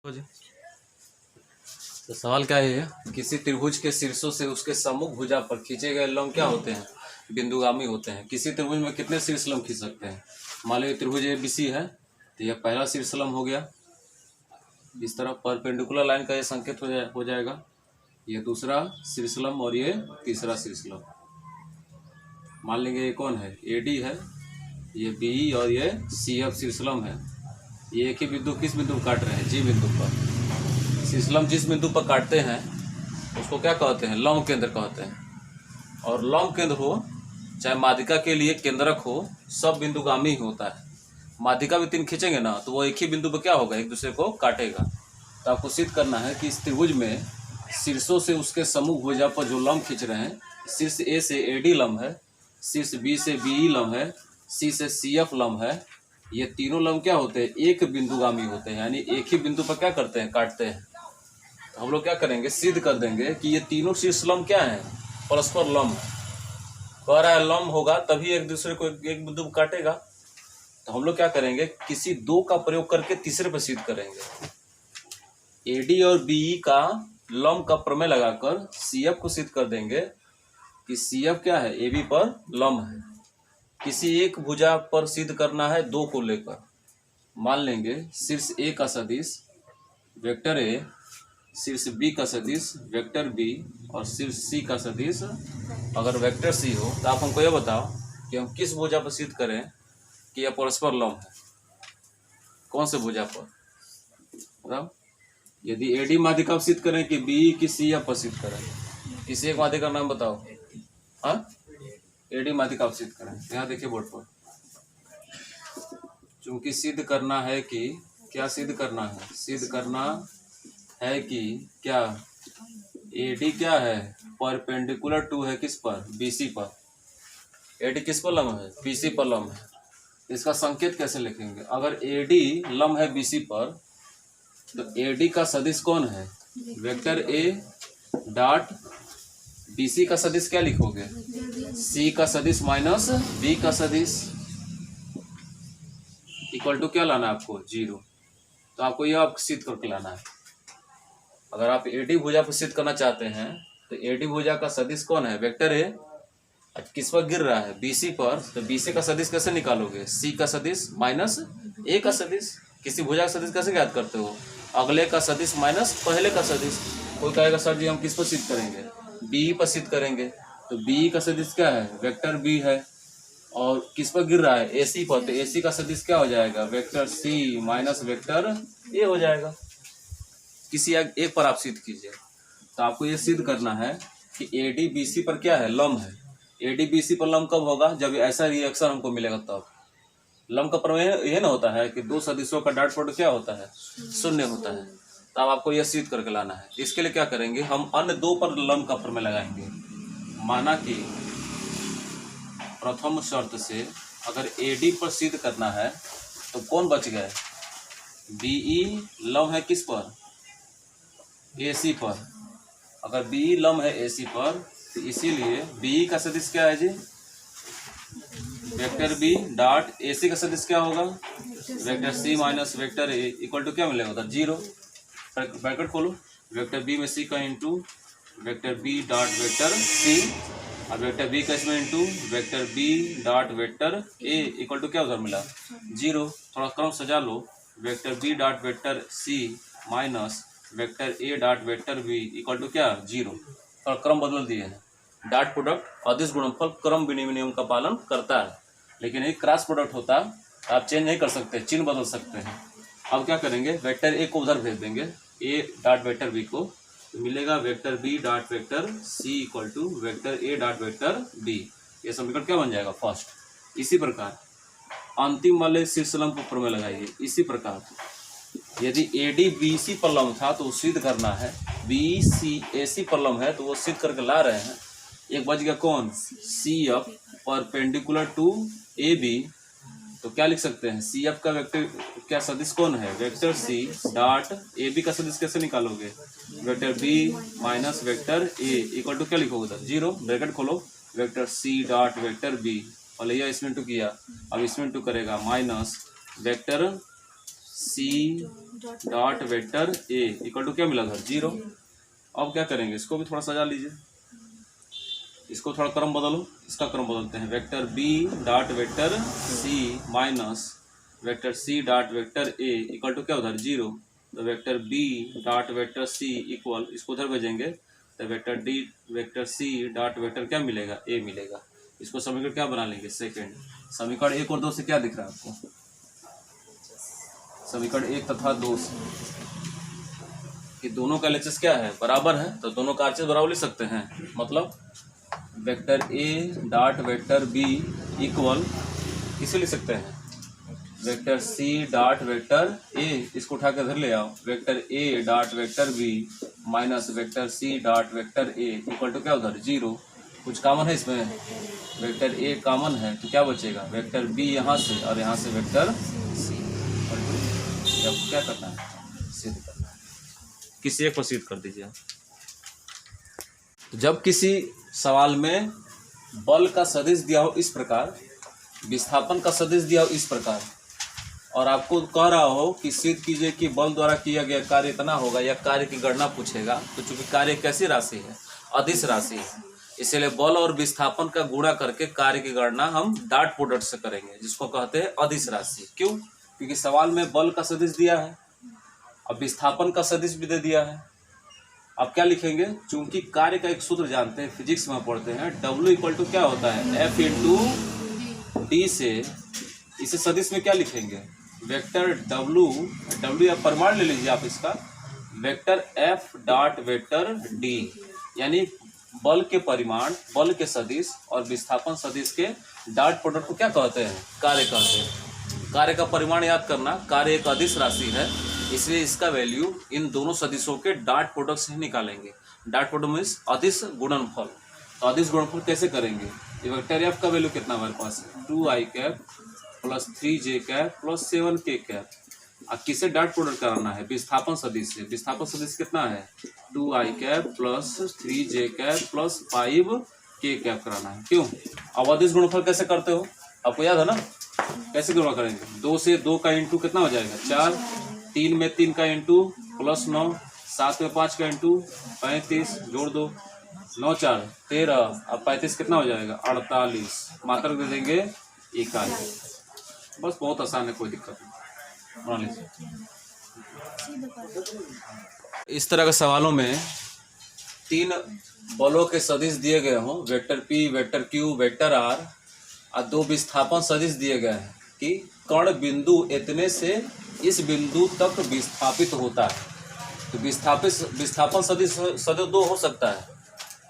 तो जी, तो सवाल क्या है, किसी त्रिभुज के शीर्षों से उसके सम्मुख भुजा पर खींचे गए लंब क्या होते हैं? बिंदुगामी होते हैं। किसी त्रिभुज में कितने शीर्ष लंब खींच सकते हैं? मान लो त्रिभुज एबीसी है, तो यह पहला शीर्ष लंब हो गया, इस तरह परपेंडिकुलर लाइन का ये संकेत हो जाएगा। ये दूसरा शीर्ष लंब और ये तीसरा शीर्ष लंब। मान लेंगे ये कौन है, एडी है, ये बी और ये सीएफ शीर्ष लंब है। ये एक ही बिंदु किस बिंदु पर काट रहे हैं? जी बिंदु पर। शीर्ष लंब जिस बिंदु पर काटते हैं उसको क्या कहते हैं? लंब केंद्र कहते हैं। और लंब केंद्र हो चाहे माध्यिका के लिए केंद्रक हो, सब बिंदुगामी ही होता है। माध्यिका भी तीन खींचेंगे ना तो वो एक ही बिंदु पर क्या होगा, एक दूसरे को काटेगा। तो आपको सिद्ध करना है कि इस त्रिभुज में शीर्षों से उसके सम्मुख भुजा पर जो लंब खींच रहे हैं, शीर्ष ए से एडी लंब है, शीर्ष बी से बीई लंब है, सी से सीएफ लंब है। ये तीनों लंब क्या होते हैं? एक बिंदुगामी होते हैं, यानी एक ही बिंदु पर क्या करते हैं? काटते हैं। तो हम लोग क्या करेंगे, सिद्ध कर देंगे कि ये तीनों शीर्ष लंब क्या है? परस्पर लंब है। कह रहा है लंब होगा तभी एक दूसरे को एक बिंदु पर काटेगा। तो हम लोग क्या करेंगे, किसी दो का प्रयोग करके तीसरे पर सिद्ध करेंगे। एडी और बीई का लंब का प्रमेय लगाकर सीएफ को सिद्ध कर देंगे कि सीएफ क्या है? एबी पर लंब है। किसी एक भुजा पर सिद्ध करना है दो को लेकर। मान लेंगे शीर्ष ए का सदिश वेक्टर ए, शीर्ष बी का सदिश वेक्टर बी और शीर्ष सी का सदिश अगर वेक्टर सी हो, तो आप हमको यह बताओ कि हम किस भुजा पर सिद्ध करें कि यह परस्पर लंब है? कौन से भुजा पर? बताओ। यदि एडी माध्यिका पर सिद्ध करें कि बी की सी पर सिद्ध करें? किसी एक माध्यिका का नाम बताओ। हाँ, एडी माध्यिका पर सिद्ध करें। यहाँ देखिए बोर्ड पर, चूंकि सिद्ध करना है कि क्या सिद्ध करना है? सिद्ध करना है कि क्या एडी क्या है? परपेंडिकुलर टू है किस पर? बीसी पर। एडी किस पर लंब है? बीसी पर लंब है। इसका संकेत कैसे लिखेंगे? अगर एडी लंब है बीसी पर तो एडी का सदिश कौन है? वेक्टर ए डॉट बीसी का सदिश क्या लिखोगे? सी का सदिश माइनस बी का सदिश इक्वल टू क्या लाना है आपको? 0। तो आपको यह आप सिद्ध करके लाना है। अगर आप एडी भुजा पर सिद्ध करना चाहते हैं तो एडी भुजा का सदिश कौन है? वेक्टर ए किस पर गिर रहा है? बीसी पर। तो बीसी का सदिश कैसे निकालोगे? सी का सदिश माइनस ए का सदिश। किसी भुजा का सदिश कैसे ज्ञात करते हो? अगले का सदिश माइनस पहले का सदिश। कोई कहेगा सर जी हम किस पर सिद्ध करेंगे? बी पर सिद्ध करेंगे। तो बी का सदिश क्या है? वेक्टर बी है। और किस पर गिर रहा है? एसी पर। तो एसी का सदिश क्या हो जाएगा? Vector C minus vector A हो जाएगा। किसी एक पर आप सिद्ध कीजिए। तो आपको ये सिद्ध करना है कि एडी बीसी पर क्या है? लंब है। एडी बीसी पर लंब कब होगा? जब ऐसा रिएक्शन हमको मिलेगा तब। लंब का प्रमेय यह ना होता है कि दो सदिशों का डॉट प्रोडक्ट क्या होता है? 0 होता है। तब आपको यह सिद्ध करके लाना है। इसके लिए क्या करेंगे, हम अन्य दो पर लंब का प्रमेय लगाएंगे। माना कि प्रथम शर्त से अगर एडी पर सिद्ध करना है तो कौन बच गए? बीई लंब है किस पर? एसी पर। अगर बीई लंब है एसी पर तो इसीलिए बीई का सदिश क्या है जी? वेक्टर बी डॉट एसी का सदिश क्या होगा? Vector C minus vector A equal to क्या मिलेगा? 0। ब्रैकेट खोलो। वेक्टर बी में सी का into vector B dot vector C और वेक्टर बी का इसमें into vector B dot vector A equal to क्या उधर मिला? 0। थोड़ा क्रम सजा लो। Vector B dot vector C minus vector A dot vector B equal to क्या? 0। और क्रम बदल दिए हैं। डॉट प्रोडक्ट अदिश गुणनफल क्रम विनिमय नियम का पालन करता है, लेकिन एक क्रॉस प्रोडक्ट होता आप चेंज नहीं कर सकते, चिन्ह बदल सकते हैं। अब क्या करेंगे, वेक्टर ए को उधर भेज देंगे, ए डॉट वेक्टर बी को, तो मिलेगा vector B dot vector C equal to vector A dot vector B. ये समीकरण क्या बन जाएगा? फर्स्ट। इसी प्रकार अंतिम वाले शीर्ष लंब को प्रमेय लगाइए। इसी प्रकार यदि एडी बीसी पर लंब था तो सिद्ध करना है, बीसी एसी पर लंब है तो वो सिद्ध करके ला रहे हैं। एक बच गया कौन? C F perpendicular to A B. तो क्या लिख सकते हैं? सी एफ का वेक्टर क्या सदिश कौन है? Vector C dot A B का सदिश कैसे निकालोगे? Vector B minus vector A equal to क्या लिखोगे? 0। ब्रैकेट खोलो। Vector C dot vector B और लिया इसमें टू किया, अब इसमें टू करेगा minus vector C dot vector A equal to क्या मिला था 0। अब क्या करेंगे, इसको भी थोड़ा सजा लीजिए, इसको थोड़ा क्रम बदलो, इसका क्रम बदलते हैं। Vector B dot vector C minus vector C dot vector A equal to क्या उधर 0। तो vector B dot vector C equal, इसको उधर भेजेंगे तो vector D vector C dot vector क्या मिलेगा ए मिलेगा। इसको समीकरण क्या बना लेंगे सेकंड। समीकरण 1 और 2 से क्या दिख रहा है आपको, समीकरण 1 तथा 2 से कि दोनों का एलएचएस क्या है बराबर है, तो दोनों का आरएचएस बराबर लिख सकते हैं। मतलब vector A dot vector B equal किसे लिख सकते हैं, vector C dot vector A, इसको उठा कर इधर ले आओ, vector A dot vector B minus vector C dot vector A equal to क्या उधर 0। कुछ कॉमन है इसमें, वेक्टर ए कॉमन है तो क्या बचेगा, वेक्टर बी यहाँ से और यहाँ से वेक्टर सी। आपको क्या करना है, सिद्ध करना है, किसी एक को सिद्ध कर दीजिए। जब किसी सवाल में बल का सदिश दिया हो इस प्रकार, विस्थापन का सदिश दिया हो इस प्रकार, और आपको कह रहा हो कि सिद्ध कीजिए कि बल द्वारा किया गया कार्य इतना होगा, या कार्य की गणना पूछेगा, तो चूंकि कार्य कैसी राशि है, अदिश राशि है, इसलिए बल और विस्थापन का गुणा करके कार्य की गणना हम डॉट प्रोडक्ट से करेंगे, जिसको कहते हैं अदिश राशि। क्यों, क्योंकि सवाल में बल का सदिश दिया है, अब विस्थापन का सदिश भी दे दिया है। अब क्या लिखेंगे, चूंकि कार्य का एक सूत्र जानते हैं, फिजिक्स में पढ़ते हैं, W इक्वल टू क्या होता है F इंटू डी से, इसे सदिश में क्या लिखेंगे, वेक्टर W या परिमाण ले लीजिए आप इसका, vector F dot vector D, यानी बल के परिमाण, बल के सदिश और विस्थापन सदिश के डॉट प्रोडक्ट को क्या कहते हैं, कार्य कहते हैं। कार्य का परिमाण याद करना, कार्य एक अदिश राशि है, इसलिए इसका वैल्यू इन दोनों सदिशों के डॉट प्रोडक्ट से ही निकालेंगे। डॉट प्रोडक्ट मीन्स अदिश गुणनफल। तो अदिश गुणनफल कैसे करेंगे, ये वेक्टर एफ का वैल्यू कितना हमारे पास है 2i cap plus 3j cap plus 7k cap. अब किसे डॉट प्रोडक्ट कराना है, विस्थापन सदिश से। विस्थापन सदिश कितना है 2i cap plus 3j cap plus 5k cap कराना है। क्यों, अब अदिश गुणनफल कैसे करते हो, आपको याद है ना, कैसे गुणा करेंगे, 2 से 2 का इंटू कितना हो जाएगा 4, 3 में 3 का इंटू प्लस 9, 7 में 5 का इंटू 35, जोड़ दो 9 4 13, अब 35 कितना हो जाएगा 48, मात्रक दे देंगे इकाई। बस बहुत आसान है, कोई दिक्कत नहीं, बना लीजिए। इस तरह के सवालों में 3 बलों के सदिश दिए गए हों, vector P, vector Q, vector R, और 2 विस्थापन सदिश दिए गए हैं कि कण बिंदु इतने से इस बिंदु तक विस्थापित होता है। तो विस्थापन सदिश 2 हो सकता है,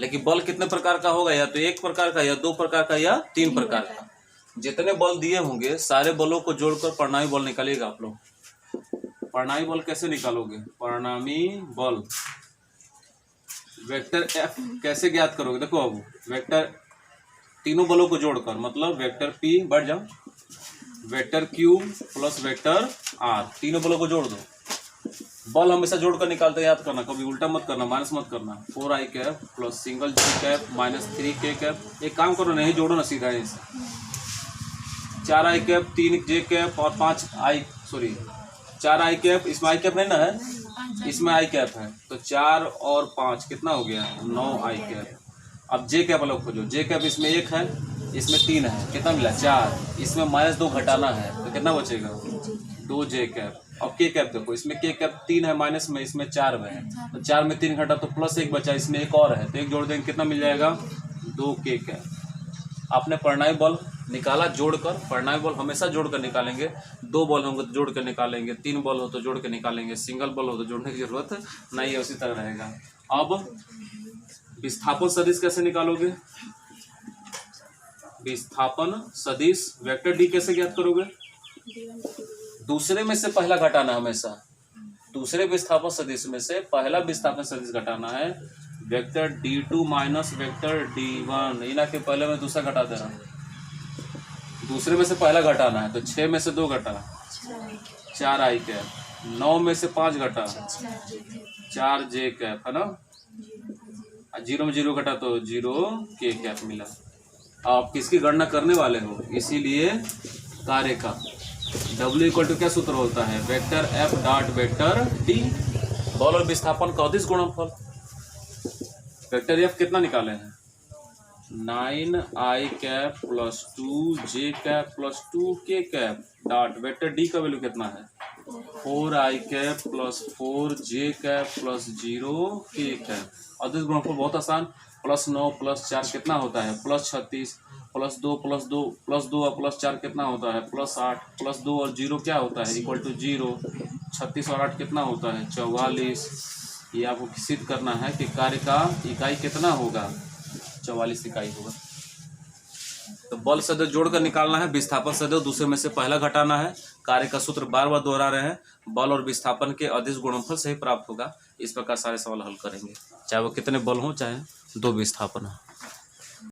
लेकिन बल कितने प्रकार का होगा, या तो 1 प्रकार का, या 2 प्रकार का, या 3 प्रकार का। जितने बल दिए होंगे सारे बलों को जोड़कर परिणामी बल निकालिएगा आप लोग। परिणामी बल कैसे निकालोगे, परिणामी बल वेक्टर एफ कैसे ज्ञात करोगे, देखो अब वेक्टर तीनों बलों को जोड़कर, मतलब वेक्टर पी बढ़ जाओ, vector Q plus vector R, तीनों बलों को जोड़ दो। बल हमेशा जोड़कर निकालते हैं, याद करना, कभी उल्टा मत करना, माइनस मत करना। 4i कैप प्लस सिंगल जी कैप माइनस 3k कैप। एक काम करो, नहीं जोड़ो ना, सीधा है इसे। 4i कैप 3j कैप और 4i कैप, इसमें i कैप नहीं ना है, इसमें i कैप है, तो 4 और 5 कितना हो गया 9i कैप। अब j कैप अलग खोजो, j कैप इसमें 1 है, इसमें 3 है, कितना मिला 4, इसमें -2 घटाना है तो कितना बचेगा 2j कैप। अब k कैप देखो, इसमें k कैप 3 है माइनस में, इसमें 4 में है, तो 4 में 3 घटा तो प्लस 1 बचा, इसमें 1 और है तो 1 जोड़ देंगे, कितना मिल जाएगा 2k कैप। आपने परिणामी बल निकाला जोड़कर, परिणामी बल हमेशा जोड़कर निकालेंगे। 2 बल होंगे तो जोड़ कर निकालेंगे, 3 बल हो तो जोड़ कर निकालेंगे, सिंगल बल हो तो जोड़ने की जरूरत नहीं है, उसी तरह रहेगा। अब विस्थापन सदिश कैसे निकालोगे, विस्थापन सदिश वेक्टर डी कैसे ज्ञात करोगे, दूसरे में से पहला घटाना, हमेशा दूसरे विस्थापन सदिश में से पहला विस्थापन सदिश घटाना है। Vector D2 minus vector D1, इना के पहले में दूसरा घटा देना, दूसरे में से पहला घटाना है, तो 6 में से 2 घटा 4i कैप, 9 में से 5 घटा 4j कैप, है ना, 0 में 0 घटा तो 0k कैप मिला। आप किसकी गणना करने वाले हो, इसीलिए कार्य का W इक्वल टू क्या सूत्र होता है, vector F dot vector D। बल और विस्थापन का अदिश गुणनफल, वेक्टर F कितना निकाले हैं, 9i cap plus 2j cap plus 2k cap dot vector D का वैल्यू कितना है, 4i cap plus 4j cap plus 0k cap. अदिश गुणनफल बहुत आसान, प्लस 9 प्लस 4 कितना होता है, प्लस 36, प्लस 2 प्लस 2 प्लस 2 और प्लस 4 कितना होता है, प्लस 8, प्लस 2 और 0 क्या होता है, इक्वल टू 0। 36 और 8 कितना होता है, 44। ये आपको सिद्ध करना है कि कार्य का इकाई कितना होगा, 44 इकाई होगा। तो बल सदैव जोड़कर निकालना है, विस्थापन सदैव दूसरे में से पहला घटाना है। कार्य का सूत्र बार बार दोहरा रहे हैं, बल और विस्थापन के अदिश गुणनफल से ही प्राप्त होगा। इस प्रकार सारे सवाल हल करेंगे, चाहे वो कितने बल हों चाहे 2 विस्थापन हो।